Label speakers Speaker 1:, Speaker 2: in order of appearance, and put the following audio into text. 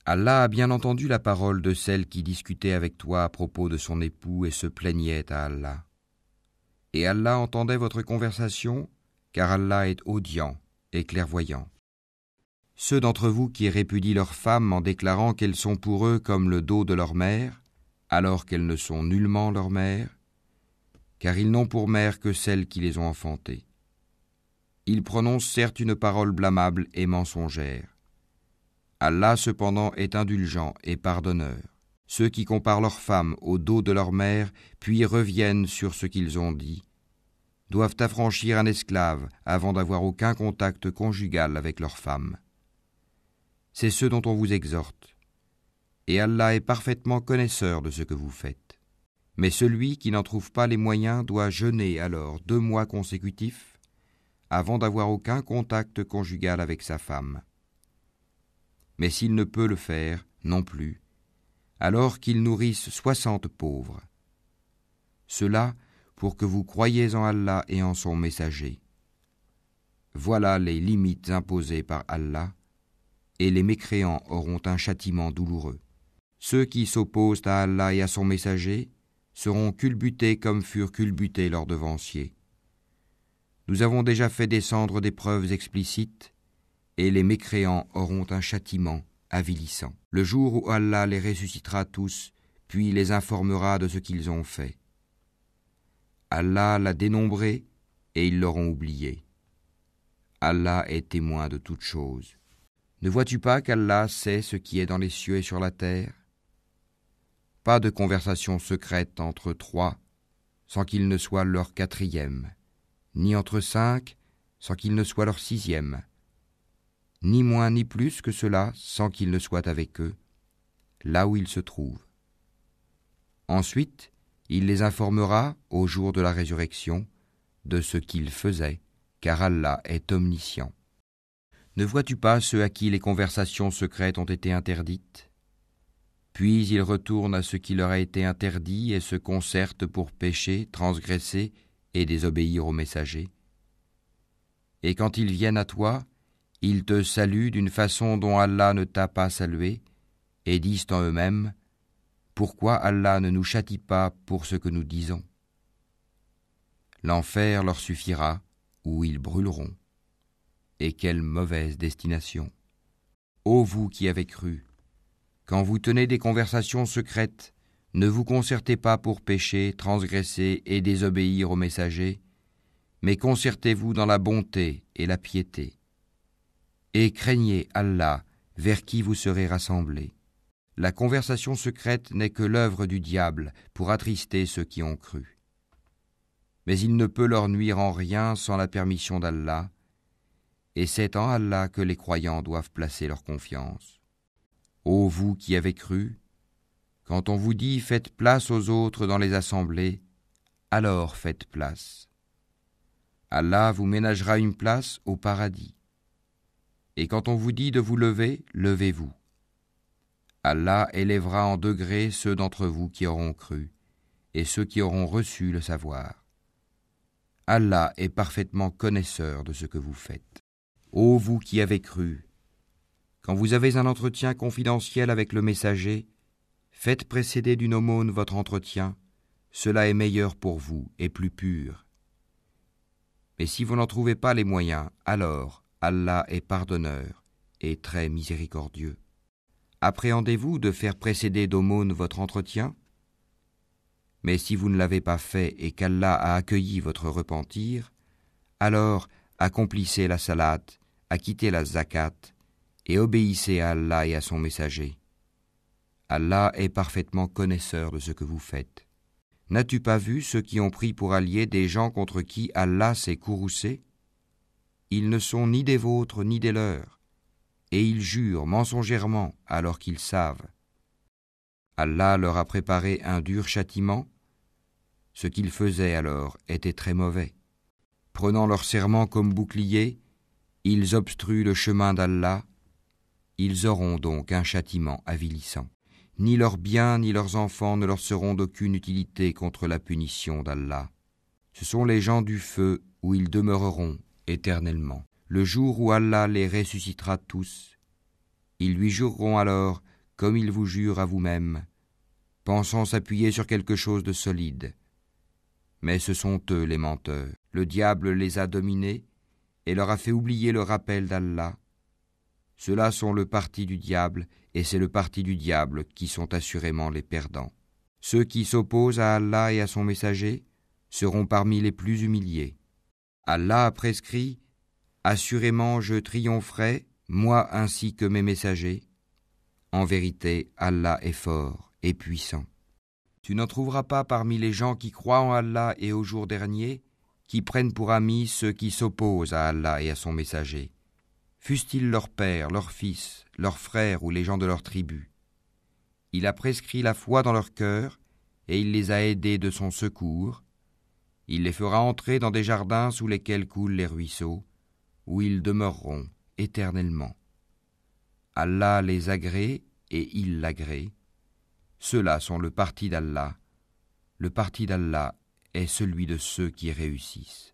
Speaker 1: Allah a bien entendu la parole de celle qui discutait avec toi à propos de son époux et se plaignait à Allah. Et Allah entendait votre conversation, car Allah est audient et clairvoyant. Ceux d'entre vous qui répudient leurs femmes en déclarant qu'elles sont pour eux comme le dos de leur mère, alors qu'elles ne sont nullement leur mère, car ils n'ont pour mère que celles qui les ont enfantées. Ils prononcent certes une parole blâmable et mensongère. Allah cependant est indulgent et pardonneur. Ceux qui comparent leurs femmes au dos de leur mère, puis reviennent sur ce qu'ils ont dit, doivent affranchir un esclave avant d'avoir aucun contact conjugal avec leur femme. C'est ce dont on vous exhorte. Et Allah est parfaitement connaisseur de ce que vous faites. Mais celui qui n'en trouve pas les moyens doit jeûner alors 2 mois consécutifs avant d'avoir aucun contact conjugal avec sa femme. Mais s'il ne peut le faire, non plus, alors qu'il nourrisse 60 pauvres. Cela pour que vous croyiez en Allah et en son messager. Voilà les limites imposées par Allah, et les mécréants auront un châtiment douloureux. Ceux qui s'opposent à Allah et à son messager seront culbutés comme furent culbutés leurs devanciers. Nous avons déjà fait descendre des preuves explicites, et les mécréants auront un châtiment avilissant. Le jour où Allah les ressuscitera tous, puis les informera de ce qu'ils ont fait. Allah l'a dénombré, et ils l'auront oublié. Allah est témoin de toutes choses. Ne vois-tu pas qu'Allah sait ce qui est dans les cieux et sur la terre ? Pas de conversation secrète entre 3 sans qu'il ne soit leur 4e, ni entre 5 sans qu'il ne soit leur 6e, ni moins ni plus que cela sans qu'il ne soit avec eux, là où ils se trouvent. Ensuite, il les informera, au jour de la résurrection, de ce qu'ils faisaient, car Allah est omniscient. Ne vois-tu pas ceux à qui les conversations secrètes ont été interdites ? Puis ils retournent à ce qui leur a été interdit et se concertent pour pécher, transgresser et désobéir au messager. Et quand ils viennent à toi, ils te saluent d'une façon dont Allah ne t'a pas salué, et disent en eux-mêmes : pourquoi Allah ne nous châtie pas pour ce que nous disons ? L'enfer leur suffira, où ils brûleront. Et quelle mauvaise destination ! Ô vous qui avez cru, quand vous tenez des conversations secrètes, ne vous concertez pas pour pécher, transgresser et désobéir au messager, mais concertez-vous dans la bonté et la piété. Et craignez Allah, vers qui vous serez rassemblés. La conversation secrète n'est que l'œuvre du diable pour attrister ceux qui ont cru. Mais il ne peut leur nuire en rien sans la permission d'Allah, et c'est en Allah que les croyants doivent placer leur confiance. Ô vous qui avez cru, quand on vous dit « faites place aux autres dans les assemblées », alors faites place. Allah vous ménagera une place au paradis. Et quand on vous dit de vous lever, levez-vous. Allah élèvera en degrés ceux d'entre vous qui auront cru, et ceux qui auront reçu le savoir. Allah est parfaitement connaisseur de ce que vous faites. Ô vous qui avez cru, quand vous avez un entretien confidentiel avec le messager, faites précéder d'une aumône votre entretien, cela est meilleur pour vous et plus pur. Mais si vous n'en trouvez pas les moyens, alors Allah est pardonneur et très miséricordieux. Appréhendez-vous de faire précéder d'aumône votre entretien ? Mais si vous ne l'avez pas fait et qu'Allah a accueilli votre repentir, alors accomplissez la salate, acquittez la zakat et obéissez à Allah et à son messager. Allah est parfaitement connaisseur de ce que vous faites. N'as-tu pas vu ceux qui ont pris pour alliés des gens contre qui Allah s'est courroucé ? Ils ne sont ni des vôtres ni des leurs, et ils jurent mensongèrement alors qu'ils savent. Allah leur a préparé un dur châtiment. Ce qu'ils faisaient alors était très mauvais. Prenant leur serment comme bouclier, ils obstruent le chemin d'Allah. Ils auront donc un châtiment avilissant. Ni leurs biens ni leurs enfants ne leur seront d'aucune utilité contre la punition d'Allah. Ce sont les gens du feu où ils demeureront éternellement. Le jour où Allah les ressuscitera tous, ils lui jureront alors comme ils vous jurent à vous-même, pensant s'appuyer sur quelque chose de solide. Mais ce sont eux les menteurs. Le diable les a dominés et leur a fait oublier le rappel d'Allah. Ceux-là sont le parti du diable, et c'est le parti du diable qui sont assurément les perdants. Ceux qui s'opposent à Allah et à son messager seront parmi les plus humiliés. Allah a prescrit « Assurément je triompherai, moi ainsi que mes messagers. En vérité, Allah est fort et puissant. » Tu n'en trouveras pas parmi les gens qui croient en Allah et au jour dernier, qui prennent pour amis ceux qui s'opposent à Allah et à son messager, fussent-ils leurs pères, leurs fils, leurs frères ou les gens de leur tribu. Il a prescrit la foi dans leur cœur et il les a aidés de son secours. Il les fera entrer dans des jardins sous lesquels coulent les ruisseaux, où ils demeureront éternellement. Allah les agrée et il l'agrée. Ceux-là sont le parti d'Allah. Le parti d'Allah est celui de ceux qui réussissent.